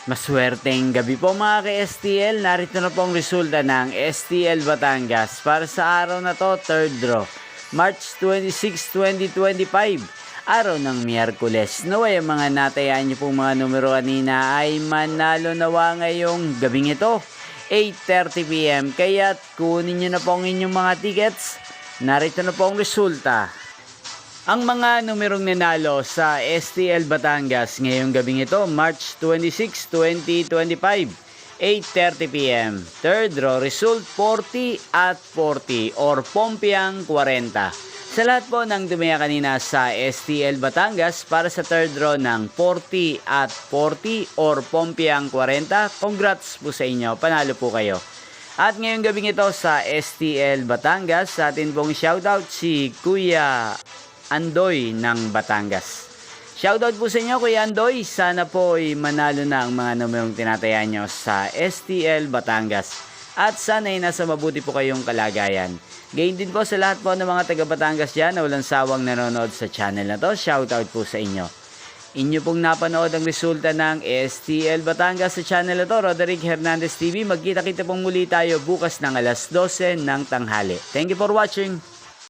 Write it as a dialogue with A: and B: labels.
A: Maswerteng gabi po mga ka-STL. Narito na pong resulta ng STL Batangas para sa araw na to, third draw. March 26, 2025. Araw ng Miyerkules. Naway ang mga natayaan niyo pong mga numero kanina ay manalo nawa ngayong gabing ito. 8:30 PM. Kaya't kunin niyo na po ang inyong mga tickets. Narito na po ang resulta. Ang mga numerong nanalo sa STL Batangas ngayong gabing ito, March 26, 2025, 8:30 PM. Third draw result 40 at 40 or Pompiang 40. Sa lahat po ng dumaya kanina sa STL Batangas para sa third draw ng 40 at 40 or Pompiang 40, congrats po sa inyo, panalo po kayo. At ngayong gabing ito sa STL Batangas, sa atin pong shoutout si Kuya Andoy ng Batangas. Shoutout po sa inyo Kuya Andoy. Sana po ay manalo na ang mga numerong tinataya nyo sa STL Batangas. At sana ay nasa mabuti po kayong kalagayan. Gayon din po sa lahat po ng mga taga Batangas dyan na walang sawang nanonood sa channel na to. Shoutout po sa inyo. Inyo pong napanood ang resulta ng STL Batangas sa channel na to, Roderick Hernandez TV. Magkita-kita pong muli tayo bukas ng alas 12 ng tanghali. Thank you for watching.